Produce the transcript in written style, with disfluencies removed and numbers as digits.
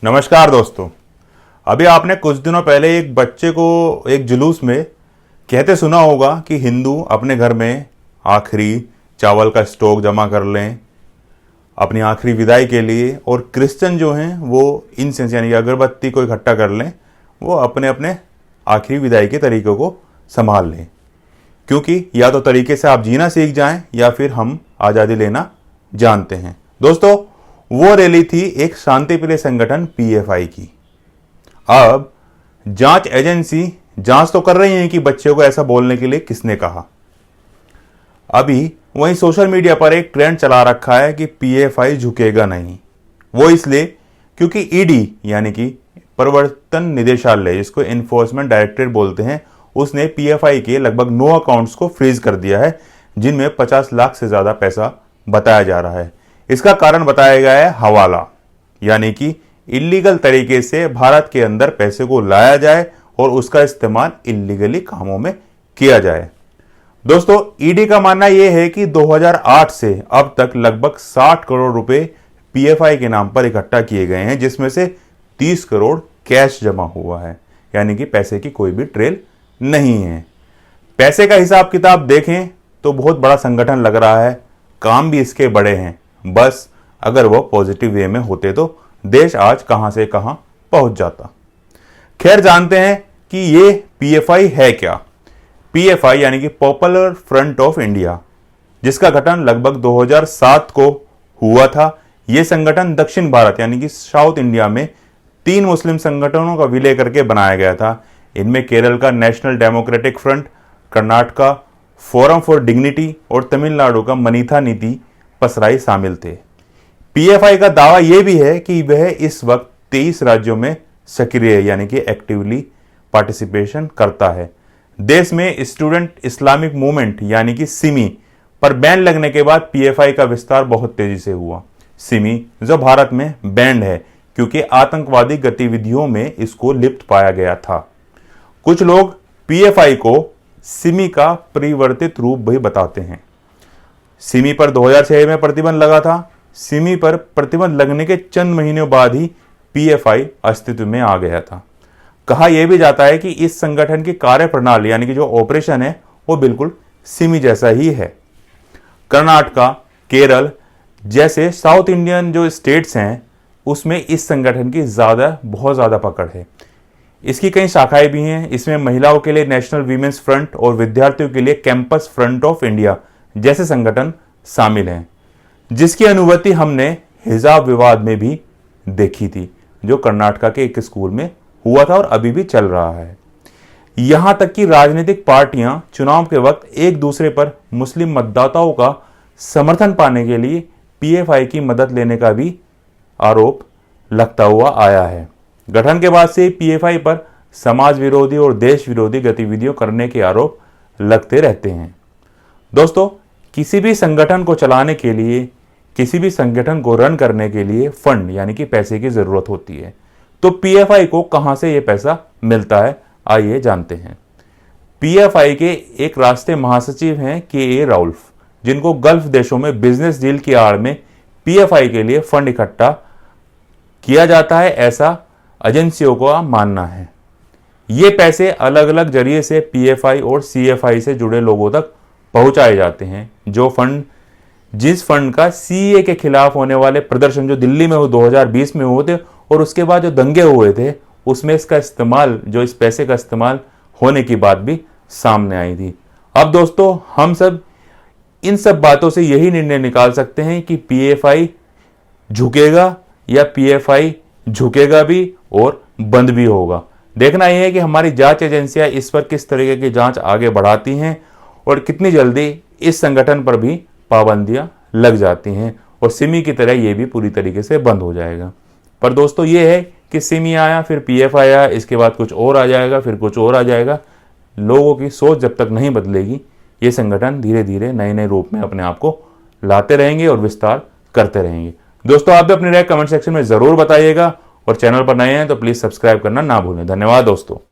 नमस्कार दोस्तों। अभी आपने कुछ दिनों पहले एक बच्चे को एक जुलूस में कहते सुना होगा कि हिंदू अपने घर में आखिरी चावल का स्टॉक जमा कर लें अपनी आखिरी विदाई के लिए, और क्रिश्चियन जो हैं वो इंसेंस यानी अगरबत्ती को इकट्ठा कर लें, वो अपने अपने आखिरी विदाई के तरीकों को संभाल लें, क्योंकि या तो तरीके से आप जीना सीख जाएं या फिर हम आज़ादी लेना जानते हैं। दोस्तों, वो रैली थी एक शांतिप्रिय संगठन पीएफआई की। अब जांच एजेंसी जांच तो कर रही है कि बच्चे को ऐसा बोलने के लिए किसने कहा। अभी वहीं सोशल मीडिया पर एक ट्रेंड चला रखा है कि पीएफआई झुकेगा नहीं। वो इसलिए क्योंकि ईडी यानी कि प्रवर्तन निदेशालय, जिसको एनफोर्समेंट डायरेक्टरेट बोलते हैं, उसने पीएफआई के लगभग 9 अकाउंट्स को फ्रीज कर दिया है, जिनमें 50 लाख से ज्यादा पैसा बताया जा रहा है। इसका कारण बताया गया है हवाला, यानी कि इलीगल तरीके से भारत के अंदर पैसे को लाया जाए और उसका इस्तेमाल इलीगली कामों में किया जाए। दोस्तों, ईडी का मानना यह है कि 2008 से अब तक लगभग 60 करोड़ रुपए पीएफआई के नाम पर इकट्ठा किए गए हैं, जिसमें से 30 करोड़ कैश जमा हुआ है, यानी कि पैसे की कोई भी ट्रेल नहीं है। पैसे का हिसाब किताब देखें तो बहुत बड़ा संगठन लग रहा है, काम भी इसके बड़े हैं। बस अगर वो पॉजिटिव वे में होते तो देश आज कहां से कहां पहुंच जाता। खैर, जानते हैं कि ये पीएफआई है क्या। पीएफआई यानी कि पॉपुलर फ्रंट ऑफ इंडिया, जिसका गठन लगभग 2007 को हुआ था। यह संगठन दक्षिण भारत यानी कि साउथ इंडिया में 3 मुस्लिम संगठनों का विलय करके बनाया गया था। इनमें केरल का नेशनल डेमोक्रेटिक फ्रंट, कर्नाटक का फोरम फॉर डिग्निटी और तमिलनाडु का मनीथा नीति पसराई शामिल थे। पीएफआई का दावा यह भी है कि वह इस वक्त 23 राज्यों में सक्रिय यानी कि एक्टिवली पार्टिसिपेशन करता है। देश में स्टूडेंट इस्लामिक मूवमेंट यानी कि सिमी पर बैन लगने के बाद पीएफआई का विस्तार बहुत तेजी से हुआ। सिमी जो भारत में बैंड है क्योंकि आतंकवादी गतिविधियों में इसको लिप्त पाया गया था। कुछ लोग पीएफआई को सिमी का परिवर्तित रूप भी बताते हैं। सिमी पर 2006 में प्रतिबंध लगा था। सिमी पर प्रतिबंध लगने के चंद महीनों बाद ही पीएफआई अस्तित्व में आ गया था। कहा यह भी जाता है कि इस संगठन की कार्यप्रणाली यानी कि जो ऑपरेशन है वो बिल्कुल सिमी जैसा ही है। कर्नाटक, केरल जैसे साउथ इंडियन जो स्टेट्स हैं उसमें इस संगठन की बहुत ज्यादा पकड़ है। इसकी कई शाखाएं भी हैं। इसमें महिलाओं के लिए नेशनल वीमेंस फ्रंट और विद्यार्थियों के लिए कैंपस फ्रंट ऑफ इंडिया जैसे संगठन शामिल हैं, जिसकी अनुभूति हमने हिजाब विवाद में भी देखी थी, जो कर्नाटक के एक स्कूल में हुआ था और अभी भी चल रहा है। यहां तक कि राजनीतिक पार्टियां चुनाव के वक्त एक दूसरे पर मुस्लिम मतदाताओं का समर्थन पाने के लिए पीएफआई की मदद लेने का भी आरोप लगता हुआ आया है। गठन के बाद से पीएफआई पर समाज विरोधी और देश विरोधी गतिविधियों करने के आरोप लगते रहते हैं। दोस्तों, किसी भी संगठन को चलाने के लिए, किसी भी संगठन को रन करने के लिए फंड यानी कि पैसे की जरूरत होती है। तो पीएफआई को कहां से यह पैसा मिलता है, आइए जानते हैं। पीएफआई के एक राष्ट्रीय महासचिव हैं के राउल्फ, जिनको गल्फ देशों में बिजनेस डील की आड़ में पीएफआई के लिए फंड इकट्ठा किया जाता है, ऐसा एजेंसियों का मानना है। ये पैसे अलग अलग जरिए से पीएफआई और सीएफआई से जुड़े लोगों तक पहुंचाए जाते हैं। जिस फंड का सीए के खिलाफ होने वाले प्रदर्शन जो दिल्ली में 2020 में हुए थे और उसके बाद जो दंगे हुए थे, उसमें इसका इस्तेमाल, जो इस पैसे का इस्तेमाल होने की बात भी सामने आई थी। अब दोस्तों, हम सब इन सब बातों से यही निर्णय निकाल सकते हैं कि पीएफआई झुकेगा या पीएफआई झुकेगा भी और बंद भी होगा। देखना यह है कि हमारी जांच एजेंसियां इस पर किस तरीके की जांच आगे बढ़ाती हैं और कितनी जल्दी इस संगठन पर भी पाबंदियां लग जाती हैं और सिमी की तरह ये भी पूरी तरीके से बंद हो जाएगा। पर दोस्तों, ये है कि सिमी आया, फिर पीएफआई आया, इसके बाद कुछ और आ जाएगा, फिर कुछ और आ जाएगा। लोगों की सोच जब तक नहीं बदलेगी, ये संगठन धीरे धीरे नए नए रूप में अपने आप को लाते रहेंगे और विस्तार करते रहेंगे। दोस्तों, आप भी अपनी राय कमेंट सेक्शन में जरूर बताइएगा और चैनल पर नए हैं तो प्लीज सब्सक्राइब करना ना भूलें। धन्यवाद दोस्तों।